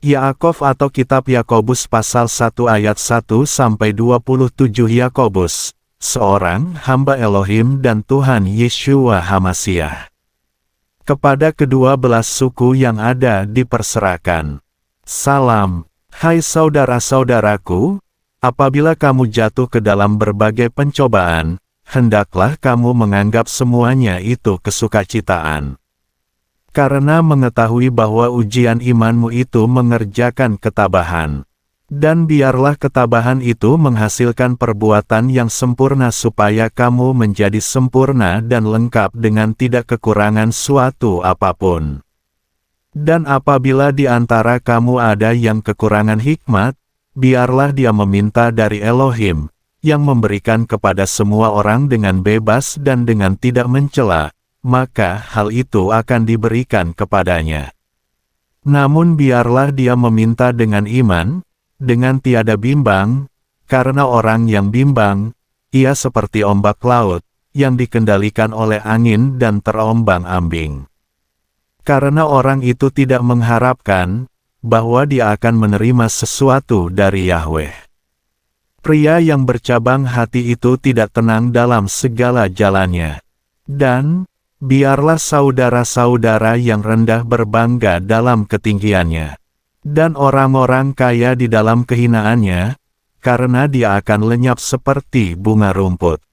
Yaakov atau Kitab Yakobus pasal 1 ayat 1-27. Yakobus, seorang hamba Elohim dan Tuhan Yeshua HaMasiah. Kepada kedua belas suku yang ada diperserahkan. Salam, hai saudara-saudaraku, apabila kamu jatuh ke dalam berbagai pencobaan, hendaklah kamu menganggap semuanya itu kesukacitaan. Karena mengetahui bahwa ujian imanmu itu mengerjakan ketabahan. Dan biarlah ketabahan itu menghasilkan perbuatan yang sempurna supaya kamu menjadi sempurna dan lengkap dengan tidak kekurangan suatu apapun. Dan apabila di antara kamu ada yang kekurangan hikmat, biarlah dia meminta dari Elohim, yang memberikan kepada semua orang dengan bebas dan dengan tidak mencela, maka hal itu akan diberikan kepadanya. Namun biarlah dia meminta dengan iman, dengan tiada bimbang, karena orang yang bimbang, ia seperti ombak laut, yang dikendalikan oleh angin dan terombang-ambing. Karena orang itu tidak mengharapkan, bahwa dia akan menerima sesuatu dari Yahweh. Pria yang bercabang hati itu tidak tenang dalam segala jalannya. Dan, biarlah saudara-saudara yang rendah berbangga dalam ketinggiannya, dan orang-orang kaya di dalam kehinaannya, karena dia akan lenyap seperti bunga rumput.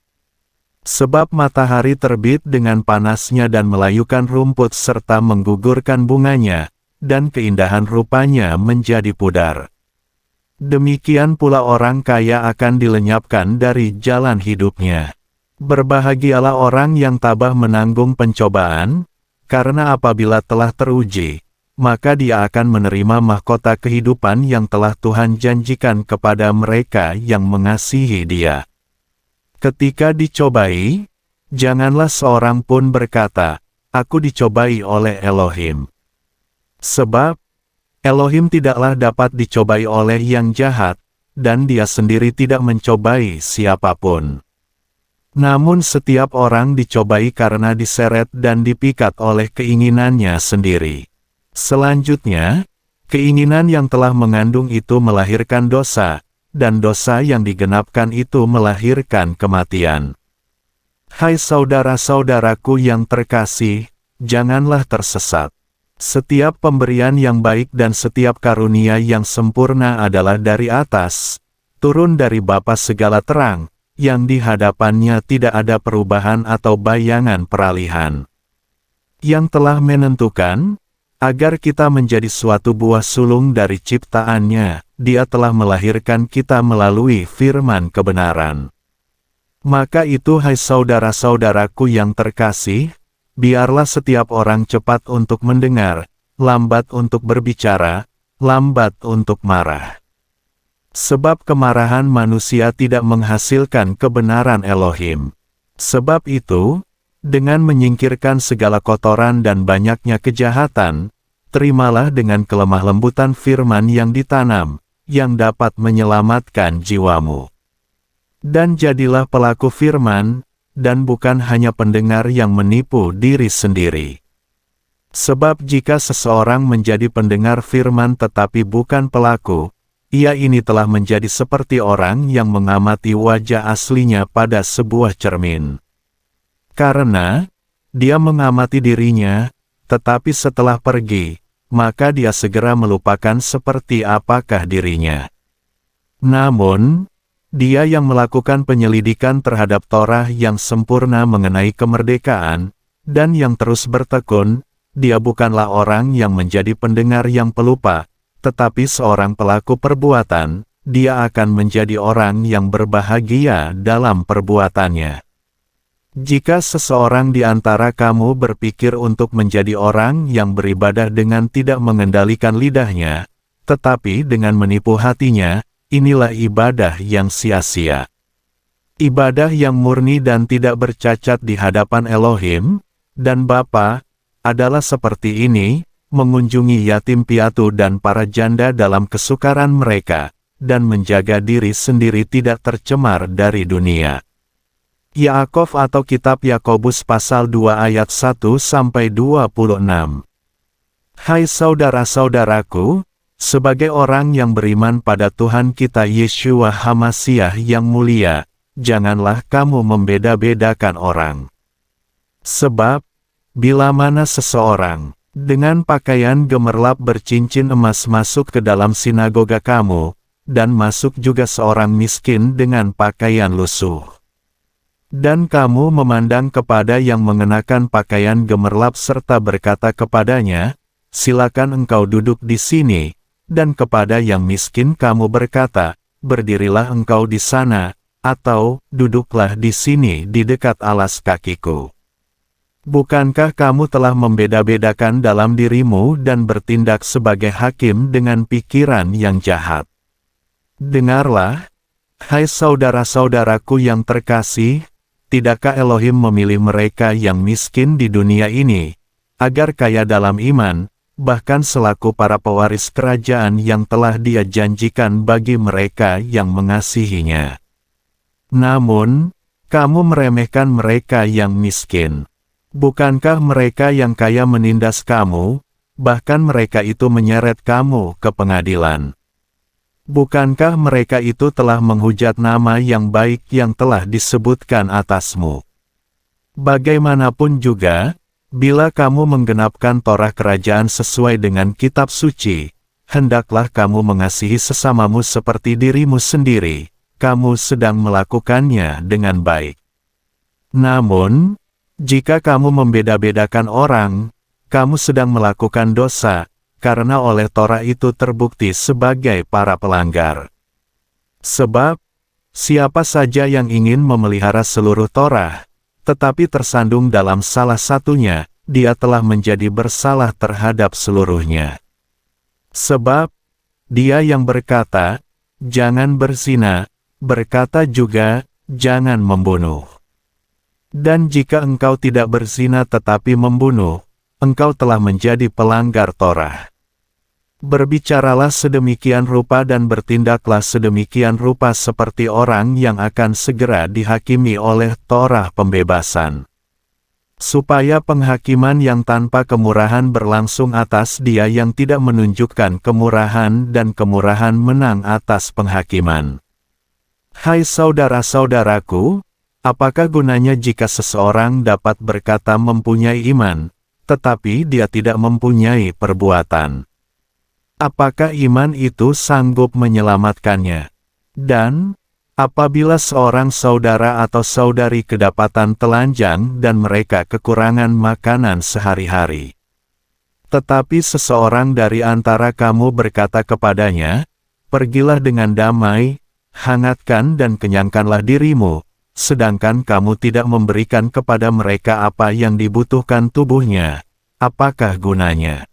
Sebab matahari terbit dengan panasnya dan melayukan rumput serta menggugurkan bunganya, dan keindahan rupanya menjadi pudar. Demikian pula orang kaya akan dilenyapkan dari jalan hidupnya. Berbahagialah orang yang tabah menanggung pencobaan, karena apabila telah teruji, maka dia akan menerima mahkota kehidupan yang telah Tuhan janjikan kepada mereka yang mengasihi Dia. Ketika dicobai, janganlah seorang pun berkata, "Aku dicobai oleh Elohim." Sebab, Elohim tidaklah dapat dicobai oleh yang jahat, dan Dia sendiri tidak mencobai siapapun. Namun setiap orang dicobai karena diseret dan dipikat oleh keinginannya sendiri. Selanjutnya, keinginan yang telah mengandung itu melahirkan dosa, dan dosa yang digenapkan itu melahirkan kematian. Hai saudara-saudaraku yang terkasih, janganlah tersesat. Setiap pemberian yang baik dan setiap karunia yang sempurna adalah dari atas, turun dari Bapa segala terang, yang di hadapannya tidak ada perubahan atau bayangan peralihan. Yang telah menentukan, agar kita menjadi suatu buah sulung dari ciptaannya, Dia telah melahirkan kita melalui firman kebenaran. Maka itu hai saudara-saudaraku yang terkasih, biarlah setiap orang cepat untuk mendengar, lambat untuk berbicara, lambat untuk marah. Sebab kemarahan manusia tidak menghasilkan kebenaran Elohim. Sebab itu, dengan menyingkirkan segala kotoran dan banyaknya kejahatan, terimalah dengan kelemah lembutan firman yang ditanam, yang dapat menyelamatkan jiwamu. Dan jadilah pelaku firman, dan bukan hanya pendengar yang menipu diri sendiri. Sebab jika seseorang menjadi pendengar firman tetapi bukan pelaku, ia ini telah menjadi seperti orang yang mengamati wajah aslinya pada sebuah cermin. Karena dia mengamati dirinya, tetapi setelah pergi, maka dia segera melupakan seperti apakah dirinya. Namun, dia yang melakukan penyelidikan terhadap Torah yang sempurna mengenai kemerdekaan, dan yang terus bertekun, dia bukanlah orang yang menjadi pendengar yang pelupa, tetapi seorang pelaku perbuatan, dia akan menjadi orang yang berbahagia dalam perbuatannya. Jika seseorang di antara kamu berpikir untuk menjadi orang yang beribadah dengan tidak mengendalikan lidahnya, tetapi dengan menipu hatinya, inilah ibadah yang sia-sia. Ibadah yang murni dan tidak bercacat di hadapan Elohim dan Bapa adalah seperti ini, mengunjungi yatim piatu dan para janda dalam kesukaran mereka, dan menjaga diri sendiri tidak tercemar dari dunia. Yaakov atau Kitab Yakobus pasal 2 ayat 1-26. Hai saudara-saudaraku, Sebagai orang yang beriman pada Tuhan kita Yeshua HaMasiah yang mulia, janganlah kamu membeda-bedakan orang. Sebab, bila mana seseorang dengan pakaian gemerlap bercincin emas masuk ke dalam sinagoga kamu, dan masuk juga seorang miskin dengan pakaian lusuh, dan kamu memandang kepada yang mengenakan pakaian gemerlap serta berkata kepadanya, silakan engkau duduk di sini, dan kepada yang miskin kamu berkata, berdirilah engkau di sana, atau duduklah di sini di dekat alas kakiku. Bukankah kamu telah membeda-bedakan dalam dirimu dan bertindak sebagai hakim dengan pikiran yang jahat? Dengarlah, hai saudara-saudaraku yang terkasih, tidakkah Elohim memilih mereka yang miskin di dunia ini, agar kaya dalam iman, bahkan selaku para pewaris kerajaan yang telah Dia janjikan bagi mereka yang mengasihinya? Namun, kamu meremehkan mereka yang miskin. Bukankah mereka yang kaya menindas kamu, bahkan mereka itu menyeret kamu ke pengadilan? Bukankah mereka itu telah menghujat nama yang baik yang telah disebutkan atasmu? Bagaimanapun juga, bila kamu menggenapkan Torah kerajaan sesuai dengan kitab suci, hendaklah kamu mengasihi sesamamu seperti dirimu sendiri, kamu sedang melakukannya dengan baik. Namun, jika kamu membeda-bedakan orang, kamu sedang melakukan dosa, karena oleh Torah itu terbukti sebagai para pelanggar. Sebab, siapa saja yang ingin memelihara seluruh Torah, tetapi tersandung dalam salah satunya, dia telah menjadi bersalah terhadap seluruhnya. Sebab, dia yang berkata, jangan berzina, berkata juga, jangan membunuh. Dan jika engkau tidak berzina tetapi membunuh, engkau telah menjadi pelanggar Torah. Berbicaralah sedemikian rupa dan bertindaklah sedemikian rupa seperti orang yang akan segera dihakimi oleh Torah pembebasan. Supaya penghakiman yang tanpa kemurahan berlangsung atas dia yang tidak menunjukkan kemurahan dan kemurahan menang atas penghakiman. Hai saudara-saudaraku, apakah gunanya jika seseorang dapat berkata mempunyai iman, tetapi dia tidak mempunyai perbuatan? Apakah iman itu sanggup menyelamatkannya? Dan, apabila seorang saudara atau saudari kedapatan telanjang dan mereka kekurangan makanan sehari-hari, tetapi seseorang dari antara kamu berkata kepadanya, pergilah dengan damai, hangatkan dan kenyangkanlah dirimu, sedangkan kamu tidak memberikan kepada mereka apa yang dibutuhkan tubuhnya, apakah gunanya?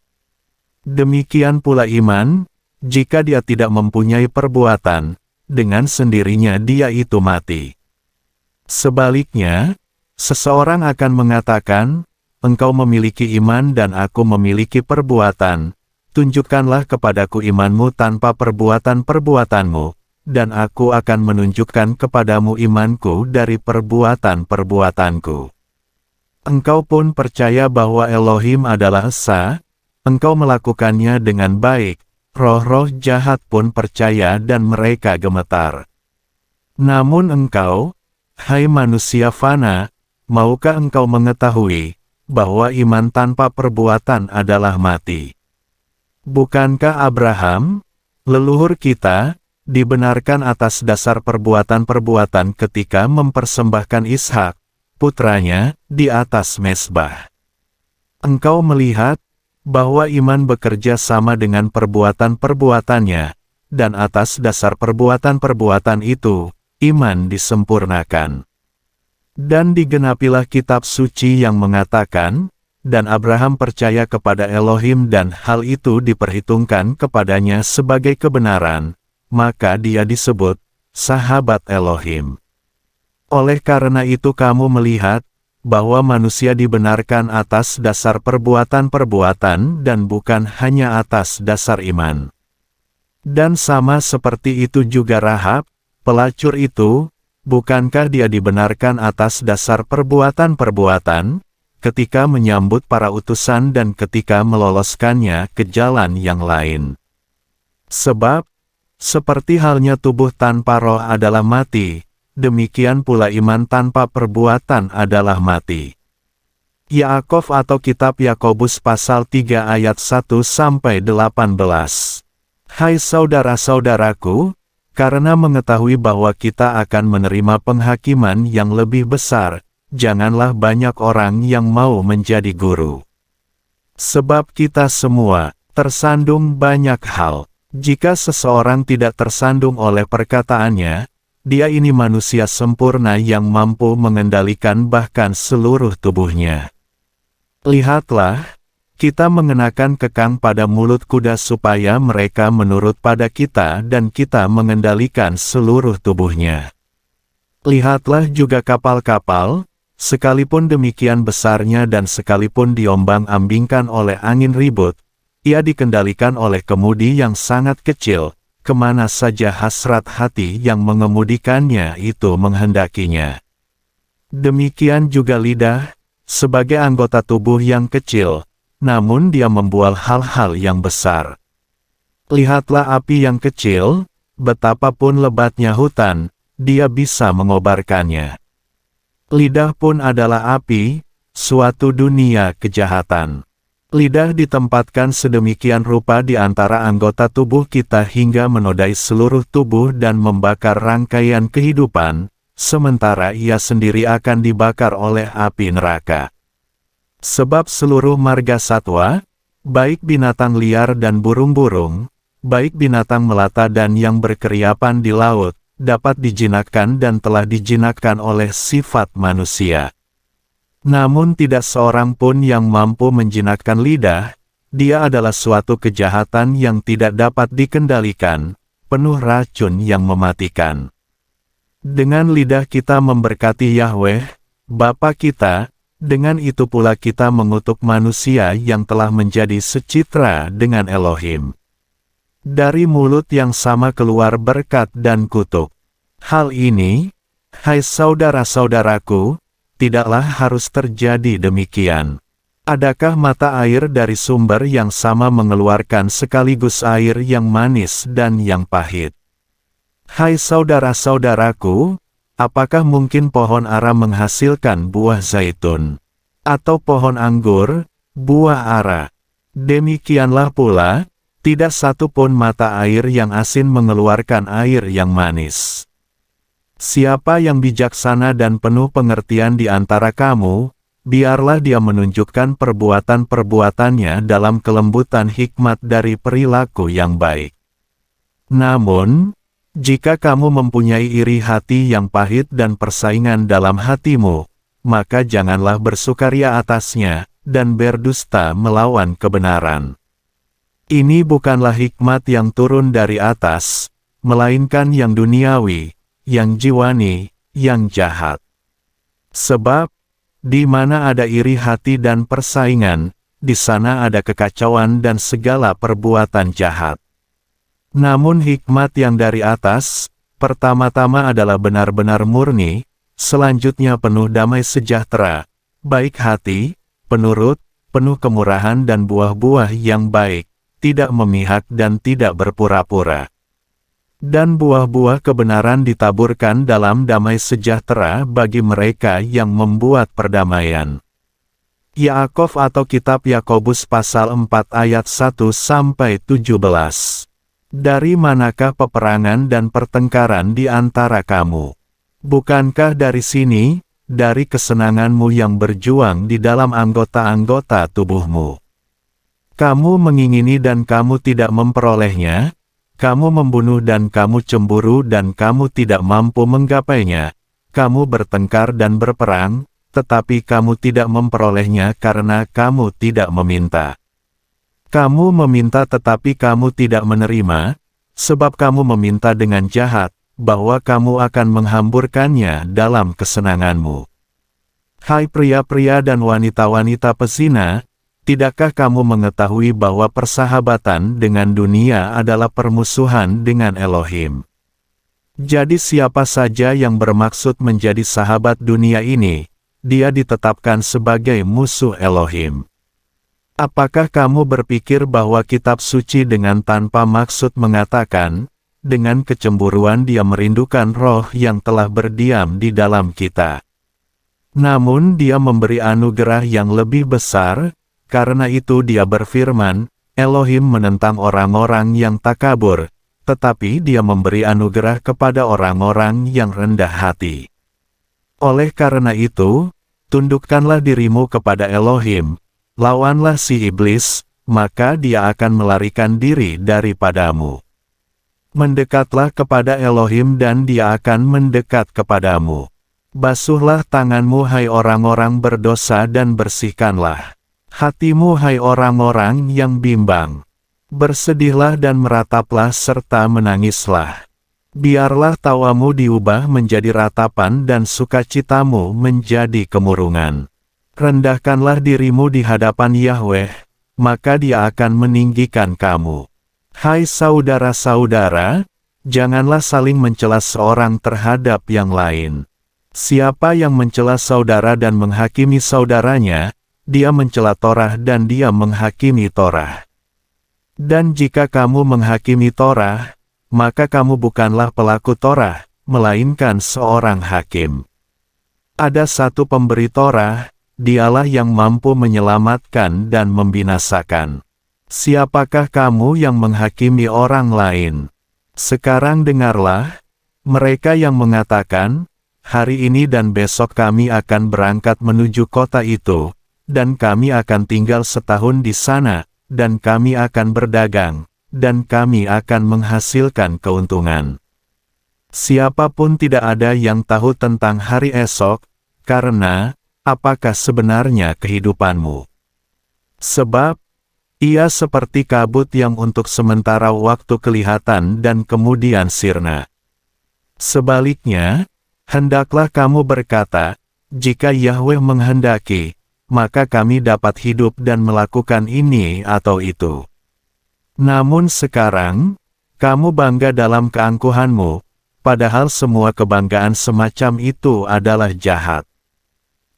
Demikian pula iman, jika dia tidak mempunyai perbuatan, dengan sendirinya dia itu mati. Sebaliknya, seseorang akan mengatakan, engkau memiliki iman dan aku memiliki perbuatan, tunjukkanlah kepadaku imanmu tanpa perbuatan-perbuatanmu, dan aku akan menunjukkan kepadamu imanku dari perbuatan-perbuatanku. Engkau pun percaya bahwa Elohim adalah Esa, engkau melakukannya dengan baik, roh-roh jahat pun percaya dan mereka gemetar. Namun engkau, hai manusia fana, maukah engkau mengetahui, bahwa iman tanpa perbuatan adalah mati? Bukankah Abraham, leluhur kita, dibenarkan atas dasar perbuatan-perbuatan ketika mempersembahkan Ishak, putranya, di atas mezbah? Engkau melihat, bahwa iman bekerja sama dengan perbuatan-perbuatannya, dan atas dasar perbuatan-perbuatan itu, iman disempurnakan. Dan digenapilah kitab suci yang mengatakan, dan Abraham percaya kepada Elohim dan hal itu diperhitungkan kepadanya sebagai kebenaran, maka dia disebut sahabat Elohim. Oleh karena itu kamu melihat, bahwa manusia dibenarkan atas dasar perbuatan-perbuatan dan bukan hanya atas dasar iman. Dan sama seperti itu juga Rahab, pelacur itu, bukankah dia dibenarkan atas dasar perbuatan-perbuatan, ketika menyambut para utusan dan ketika meloloskannya ke jalan yang lain? Sebab, seperti halnya tubuh tanpa roh adalah mati, demikian pula iman tanpa perbuatan adalah mati. Yaakov atau Kitab Yakobus pasal 3 ayat 1-18. Hai saudara-saudaraku, karena mengetahui bahwa kita akan menerima penghakiman yang lebih besar, janganlah banyak orang yang mau menjadi guru. Sebab kita semua tersandung banyak hal. Jika seseorang tidak tersandung oleh perkataannya, dia ini manusia sempurna yang mampu mengendalikan bahkan seluruh tubuhnya. Lihatlah, kita mengenakan kekang pada mulut kuda supaya mereka menurut pada kita dan kita mengendalikan seluruh tubuhnya. Lihatlah juga kapal-kapal, sekalipun demikian besarnya dan sekalipun diombang-ambingkan oleh angin ribut, ia dikendalikan oleh kemudi yang sangat kecil, kemana saja hasrat hati yang mengemudikannya itu menghendakinya. Demikian juga lidah, sebagai anggota tubuh yang kecil, namun dia membual hal-hal yang besar. Lihatlah api yang kecil, betapapun lebatnya hutan, dia bisa mengobarkannya. Lidah pun adalah api, suatu dunia kejahatan. Lidah ditempatkan sedemikian rupa di antara anggota tubuh kita hingga menodai seluruh tubuh dan membakar rangkaian kehidupan, sementara ia sendiri akan dibakar oleh api neraka. Sebab seluruh marga satwa, baik binatang liar dan burung-burung, baik binatang melata dan yang berkeriapan di laut, dapat dijinakkan dan telah dijinakkan oleh sifat manusia. Namun tidak seorang pun yang mampu menjinakkan lidah, dia adalah suatu kejahatan yang tidak dapat dikendalikan, penuh racun yang mematikan. Dengan lidah kita memberkati Yahweh, Bapa kita, dengan itu pula kita mengutuk manusia yang telah menjadi secitra dengan Elohim. Dari mulut yang sama keluar berkat dan kutuk. Hal ini, hai saudara-saudaraku, tidaklah harus terjadi demikian. Adakah mata air dari sumber yang sama mengeluarkan sekaligus air yang manis dan yang pahit? Hai saudara-saudaraku, apakah mungkin pohon ara menghasilkan buah zaitun? Atau pohon anggur, buah ara? Demikianlah pula, tidak satu pun mata air yang asin mengeluarkan air yang manis. Siapa yang bijaksana dan penuh pengertian di antara kamu, biarlah dia menunjukkan perbuatan-perbuatannya dalam kelembutan hikmat dari perilaku yang baik. Namun, jika kamu mempunyai iri hati yang pahit dan persaingan dalam hatimu, maka janganlah bersukaria atasnya, dan berdusta melawan kebenaran. Ini bukanlah hikmat yang turun dari atas, melainkan yang duniawi, yang jiwani, yang jahat. Sebab, di mana ada iri hati dan persaingan, di sana ada kekacauan dan segala perbuatan jahat. Namun hikmat yang dari atas, pertama-tama adalah benar-benar murni, selanjutnya penuh damai sejahtera, baik hati, penurut, penuh kemurahan dan buah-buah yang baik, tidak memihak dan tidak berpura-pura. Dan buah-buah kebenaran ditaburkan dalam damai sejahtera bagi mereka yang membuat perdamaian. Yaakov atau Kitab Yakobus pasal 4 ayat 1-17. Dari manakah peperangan dan pertengkaran di antara kamu? Bukankah dari sini, dari kesenanganmu yang berjuang di dalam anggota-anggota tubuhmu? Kamu mengingini dan kamu tidak memperolehnya, kamu membunuh dan kamu cemburu dan kamu tidak mampu menggapainya, kamu bertengkar dan berperang, tetapi kamu tidak memperolehnya karena kamu tidak meminta. Kamu meminta tetapi kamu tidak menerima, sebab kamu meminta dengan jahat, bahwa kamu akan menghamburkannya dalam kesenanganmu. Hai pria-pria dan wanita-wanita pezina, tidakkah kamu mengetahui bahwa persahabatan dengan dunia adalah permusuhan dengan Elohim? Jadi siapa saja yang bermaksud menjadi sahabat dunia ini, dia ditetapkan sebagai musuh Elohim. Apakah kamu berpikir bahwa kitab suci dengan tanpa maksud mengatakan, dengan kecemburuan dia merindukan roh yang telah berdiam di dalam kita? Namun dia memberi anugerah yang lebih besar, karena itu dia berfirman, Elohim menentang orang-orang yang takabur, tetapi dia memberi anugerah kepada orang-orang yang rendah hati. Oleh karena itu, tundukkanlah dirimu kepada Elohim, lawanlah si iblis, maka dia akan melarikan diri daripadamu. Mendekatlah kepada Elohim dan dia akan mendekat kepadamu. Basuhlah tanganmu hai orang-orang berdosa dan bersihkanlah hatimu hai orang-orang yang bimbang. Bersedihlah dan merataplah serta menangislah. Biarlah tawamu diubah menjadi ratapan dan sukacitamu menjadi kemurungan. Rendahkanlah dirimu di hadapan Yahweh, maka dia akan meninggikan kamu. Hai saudara-saudara, janganlah saling mencela seorang terhadap yang lain. Siapa yang mencela saudara dan menghakimi saudaranya, dia mencela Torah dan dia menghakimi Torah. Dan jika kamu menghakimi Torah, maka kamu bukanlah pelaku Torah, melainkan seorang hakim. Ada satu pemberi Torah, dialah yang mampu menyelamatkan dan membinasakan. Siapakah kamu yang menghakimi orang lain? Sekarang dengarlah, mereka yang mengatakan, hari ini dan besok kami akan berangkat menuju kota itu, dan kami akan tinggal setahun di sana, dan kami akan berdagang, dan kami akan menghasilkan keuntungan. Siapapun tidak ada yang tahu tentang hari esok, karena, apakah sebenarnya kehidupanmu? Sebab, ia seperti kabut yang untuk sementara waktu kelihatan dan kemudian sirna. Sebaliknya, hendaklah kamu berkata, jika Yahweh menghendaki, maka kami dapat hidup dan melakukan ini atau itu. Namun sekarang, kamu bangga dalam keangkuhanmu, padahal semua kebanggaan semacam itu adalah jahat.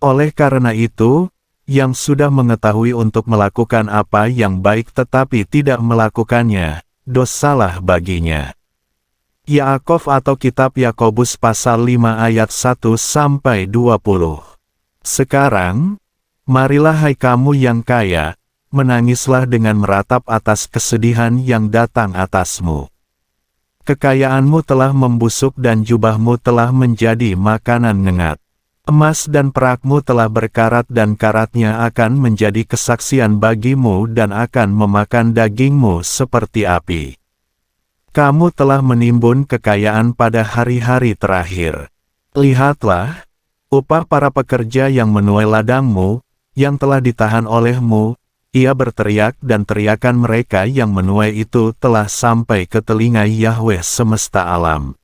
Oleh karena itu, yang sudah mengetahui untuk melakukan apa yang baik tetapi tidak melakukannya, dosalah baginya. Yaakov atau Kitab Yakobus pasal 5 ayat 1-20. Sekarang, marilah hai kamu yang kaya, menangislah dengan meratap atas kesedihan yang datang atasmu. Kekayaanmu telah membusuk dan jubahmu telah menjadi makanan ngengat. Emas dan perakmu telah berkarat dan karatnya akan menjadi kesaksian bagimu dan akan memakan dagingmu seperti api. Kamu telah menimbun kekayaan pada hari-hari terakhir. Lihatlah, upah para pekerja yang menuai ladangmu, yang telah ditahan olehmu, ia berteriak dan teriakan mereka yang menuai itu telah sampai ke telinga Yahweh semesta alam.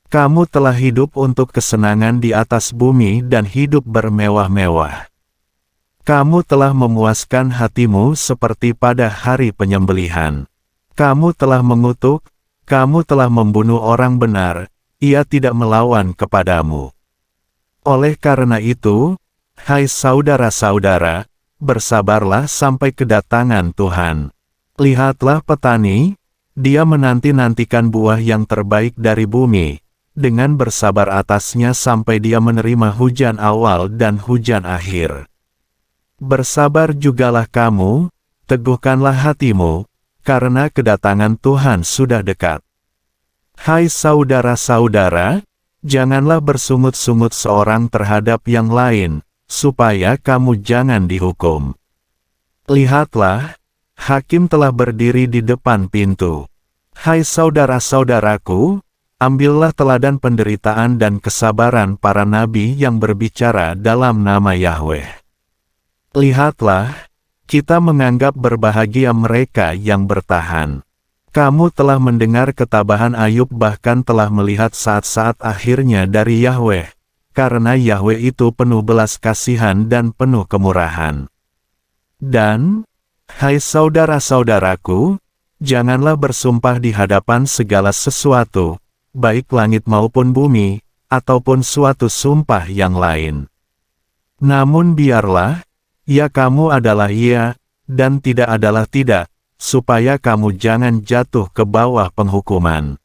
Kamu telah hidup untuk kesenangan di atas bumi dan hidup bermewah-mewah. Kamu telah memuaskan hatimu seperti pada hari penyembelihan. Kamu telah mengutuk, kamu telah membunuh orang benar, ia tidak melawan kepadamu. Oleh karena itu, hai saudara-saudara, bersabarlah sampai kedatangan Tuhan. Lihatlah petani, dia menanti-nantikan buah yang terbaik dari bumi, dengan bersabar atasnya sampai dia menerima hujan awal dan hujan akhir. Bersabar jugalah kamu, teguhkanlah hatimu, karena kedatangan Tuhan sudah dekat. Hai saudara-saudara, janganlah bersungut-sungut seorang terhadap yang lain, supaya kamu jangan dihukum. Lihatlah, hakim telah berdiri di depan pintu. Hai saudara-saudaraku, ambillah teladan penderitaan dan kesabaran para nabi yang berbicara dalam nama Yahweh. Lihatlah, kita menganggap berbahagia mereka yang bertahan. Kamu telah mendengar ketabahan Ayub bahkan telah melihat saat-saat akhirnya dari Yahweh, karena Yahweh itu penuh belas kasihan dan penuh kemurahan. Dan, hai saudara-saudaraku, janganlah bersumpah di hadapan segala sesuatu, baik langit maupun bumi, ataupun suatu sumpah yang lain. Namun biarlah, ya kamu adalah ya, dan tidak adalah tidak, supaya kamu jangan jatuh ke bawah penghukuman.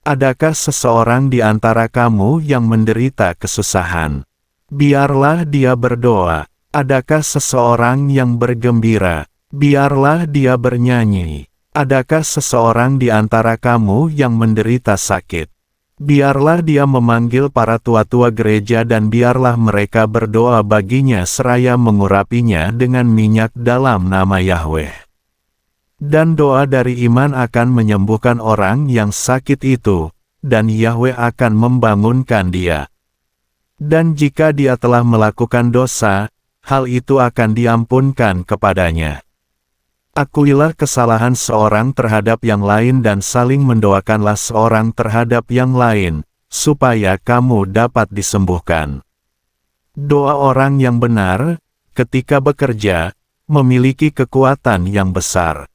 Adakah seseorang di antara kamu yang menderita kesusahan? Biarlah dia berdoa. Adakah seseorang yang bergembira? Biarlah dia bernyanyi. Adakah seseorang di antara kamu yang menderita sakit? Biarlah dia memanggil para tua-tua gereja dan biarlah mereka berdoa baginya seraya mengurapinya dengan minyak dalam nama Yahweh. Dan doa dari iman akan menyembuhkan orang yang sakit itu, dan Yahweh akan membangunkan dia. Dan jika dia telah melakukan dosa, hal itu akan diampunkan kepadanya. Akuilah kesalahan seorang terhadap yang lain dan saling mendoakanlah seorang terhadap yang lain, supaya kamu dapat disembuhkan. Doa orang yang benar, ketika bekerja, memiliki kekuatan yang besar.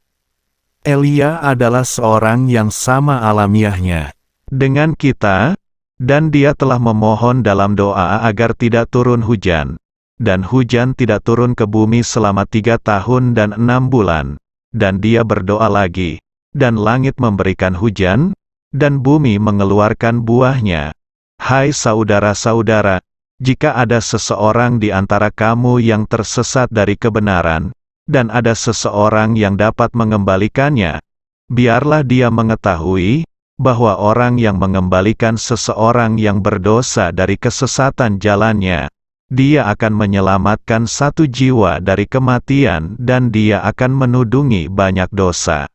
Elia adalah seorang yang sama alamiahnya dengan kita, dan dia telah memohon dalam doa agar tidak turun hujan. Dan hujan tidak turun ke bumi selama 3 tahun dan 6 bulan. Dan dia berdoa lagi, dan langit memberikan hujan, dan bumi mengeluarkan buahnya. Hai saudara-saudara, jika ada seseorang di antara kamu yang tersesat dari kebenaran, dan ada seseorang yang dapat mengembalikannya, biarlah dia mengetahui, bahwa orang yang mengembalikan seseorang yang berdosa dari kesesatan jalannya, dia akan menyelamatkan 1 jiwa dari kematian dan dia akan menudungi banyak dosa.